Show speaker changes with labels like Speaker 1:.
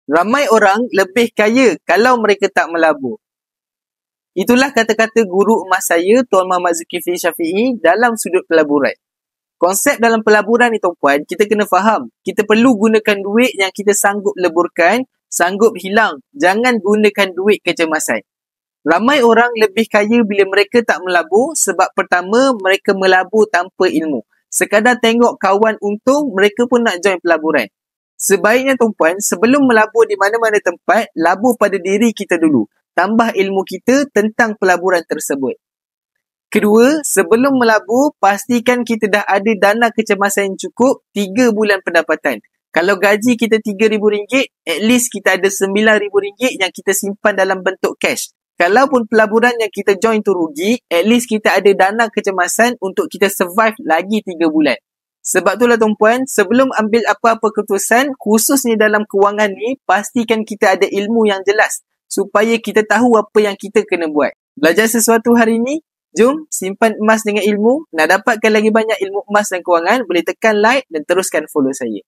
Speaker 1: Ramai orang lebih kaya kalau mereka tak melabur. Itulah kata-kata guru emas saya, Tuan Muhammad Zulkifli Syafiee dalam sudut pelaburan. Konsep dalam pelaburan ni tuan-puan, kita kena faham. Kita perlu gunakan duit yang kita sanggup leburkan, sanggup hilang. Jangan gunakan duit kecemasan. Ramai orang lebih kaya bila mereka tak melabur sebab pertama, mereka melabur tanpa ilmu. Sekadar tengok kawan untung, mereka pun nak join pelaburan. Sebaiknya tuan-puan, sebelum melabur di mana-mana tempat, labur pada diri kita dulu. Tambah ilmu kita tentang pelaburan tersebut. Kedua, sebelum melabur, pastikan kita dah ada dana kecemasan yang cukup 3 bulan pendapatan. Kalau gaji kita RM3,000, at least kita ada RM9,000 yang kita simpan dalam bentuk cash. Kalaupun pelaburan yang kita join tu rugi, at least kita ada dana kecemasan untuk kita survive lagi 3 bulan. Sebab itulah tuan-puan, sebelum ambil apa-apa keputusan, khususnya dalam kewangan ni, pastikan kita ada ilmu yang jelas supaya kita tahu apa yang kita kena buat. Belajar sesuatu hari ni, jom simpan emas dengan ilmu. Nak dapatkan lagi banyak ilmu emas dan kewangan, boleh tekan like dan teruskan follow saya.